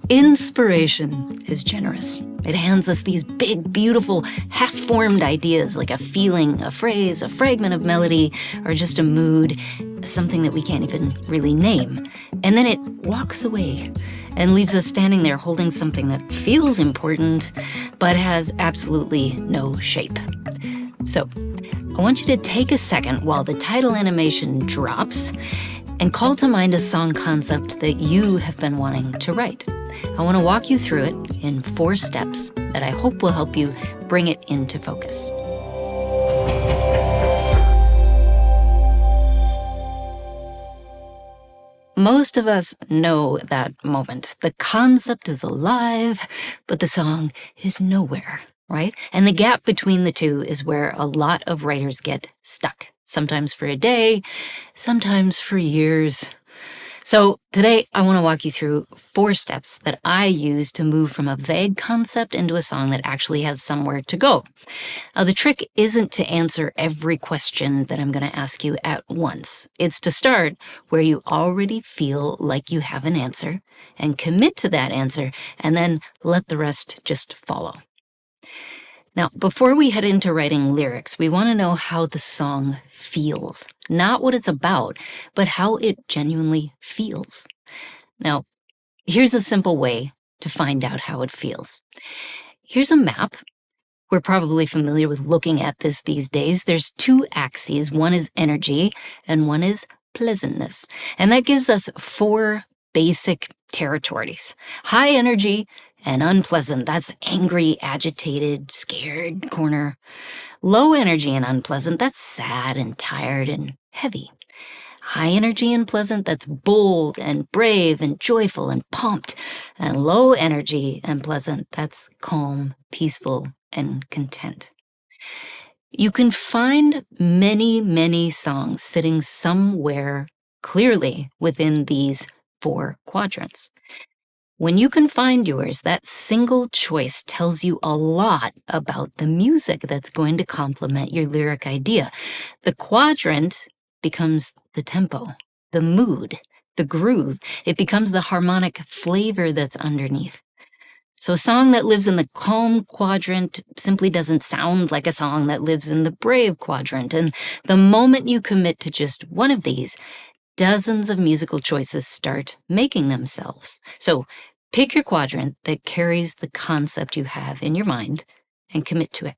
Inspiration is generous. It hands us these big, beautiful, half-formed ideas like a feeling, a phrase, a fragment of melody, or just a mood, something that we can't even really name. And then it walks away and leaves us standing there holding something that feels important, but has absolutely no shape. So, I want you to take a second while the title animation drops and call to mind a song concept that you have been wanting to write. I want to walk you through it in 4 steps that I hope will help you bring it into focus. Most of us know that moment. The concept is alive, but the song is nowhere, right? And the gap between the two is where a lot of writers get stuck, sometimes for a day, sometimes for years. So today, I want to walk you through 4 steps that I use to move from a vague concept into a song that actually has somewhere to go. Now, the trick isn't to answer every question that I'm going to ask you at once. It's to start where you already feel like you have an answer and commit to that answer, and then let the rest just follow. Now, before we head into writing lyrics, we want to know how the song feels. Not what it's about, but how it genuinely feels. Now, here's a simple way to find out how it feels. Here's a map. We're probably familiar with looking at this these days. There's 2 axes. One is energy, and one is pleasantness. And that gives us 4 basic territories. High energy and unpleasant. That's angry, agitated, scared corner. Low energy and unpleasant. That's sad and tired and heavy. High energy and pleasant. That's bold and brave and joyful and pumped. And low energy and pleasant. That's calm, peaceful, and content. You can find many, many songs sitting somewhere clearly within these 4 quadrants. When you can find yours, that single choice tells you a lot about the music that's going to complement your lyric idea. The quadrant becomes the tempo, the mood, the groove. It becomes the harmonic flavor that's underneath. So a song that lives in the calm quadrant simply doesn't sound like a song that lives in the brave quadrant. And the moment you commit to just one of these, dozens of musical choices start making themselves. So pick your quadrant that carries the concept you have in your mind and commit to it.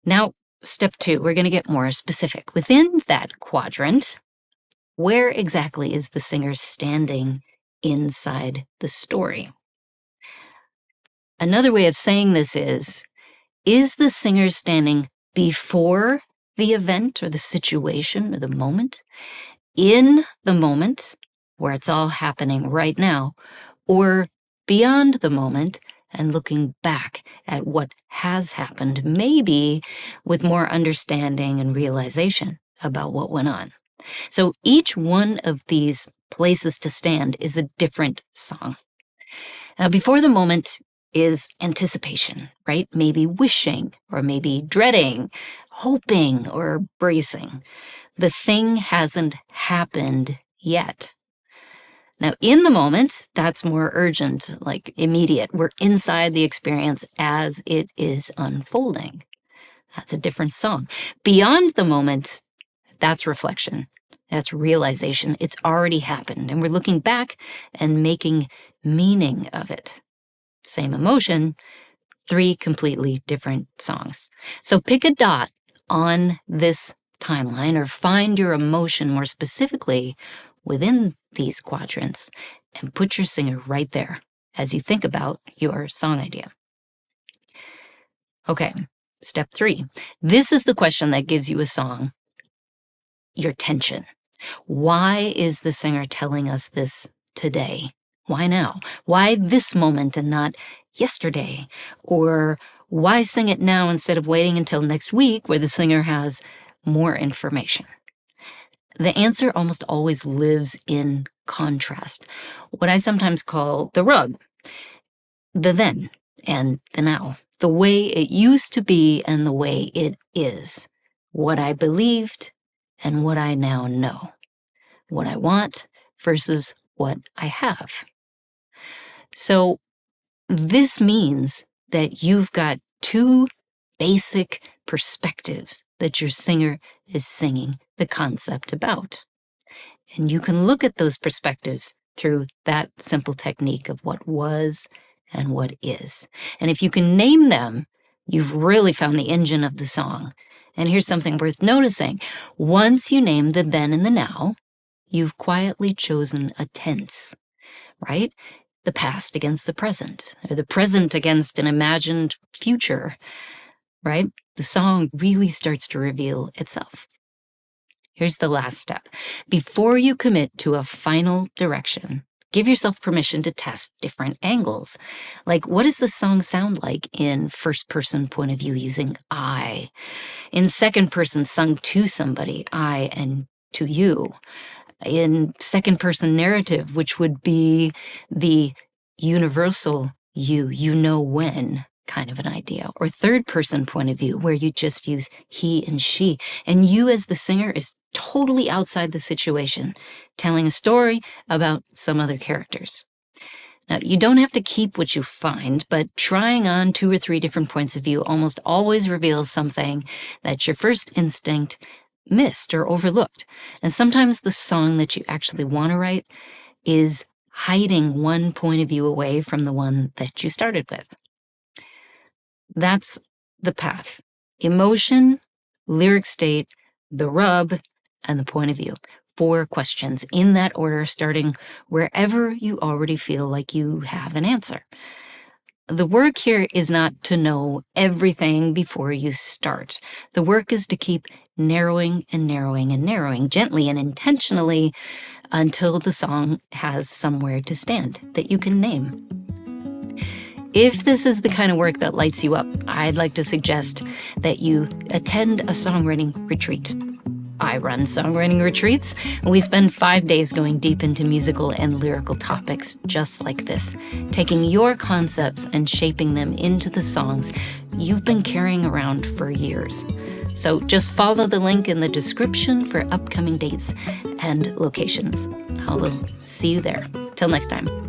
Now, step 2, we're going to get more specific. Within that quadrant, where exactly is the singer standing inside the story? Another way of saying this is the singer standing before the event or the situation or the moment, in the moment, where it's all happening right now, or beyond the moment and looking back at what has happened, maybe with more understanding and realization about what went on. So each one of these places to stand is a different song. Now, before the moment is anticipation, right? Maybe wishing, or maybe dreading, hoping, or bracing. The thing hasn't happened yet. Now, in the moment, that's more urgent, like immediate. We're inside the experience as it is unfolding. That's a different song. Beyond the moment, that's reflection. That's realization. It's already happened, and we're looking back and making meaning of it. Same emotion, 3 completely different songs. So pick a dot on this timeline, or find your emotion more specifically within these quadrants, and put your singer right there as you think about your song idea. Okay, step 3. This is the question that gives you a song, your tension. Why is the singer telling us this today? Why now? Why this moment and not yesterday? Or why sing it now instead of waiting until next week where the singer has more information? The answer almost always lives in contrast, what I sometimes call the rub, the then and the now, the way it used to be and the way it is, what I believed and what I now know, what I want versus what I have. So this means that you've got two basic perspectives that your singer is singing the concept about. And you can look at those perspectives through that simple technique of what was and what is. And if you can name them, you've really found the engine of the song. And here's something worth noticing. Once you name the then and the now, you've quietly chosen a tense, right? The past against the present, or the present against an imagined future, right? The song really starts to reveal itself. Here's the last step. Before you commit to a final direction, give yourself permission to test different angles. Like, what does the song sound like in first person point of view using I? In second person sung to somebody, I and to you. In second person narrative, which would be the universal you know when kind of an idea, or third person point of view where you just use he and she, and you as the singer is totally outside the situation, telling a story about some other characters. Now, you don't have to keep what you find, but trying on 2 or 3 different points of view almost always reveals something that your first instinct missed or overlooked. And sometimes the song that you actually want to write is hiding one point of view away from the one that you started with. That's the path. Emotion, lyric state, the rub, and the point of view. 4 questions in that order, starting wherever you already feel like you have an answer. The work here is not to know everything before you start. The work is to keep narrowing and narrowing and narrowing, gently and intentionally, until the song has somewhere to stand that you can name. If this is the kind of work that lights you up, I'd like to suggest that you attend a songwriting retreat. I run songwriting retreats, and we spend 5 days going deep into musical and lyrical topics just like this, taking your concepts and shaping them into the songs you've been carrying around for years. So just follow the link in the description for upcoming dates and locations. I will see you there. Till next time.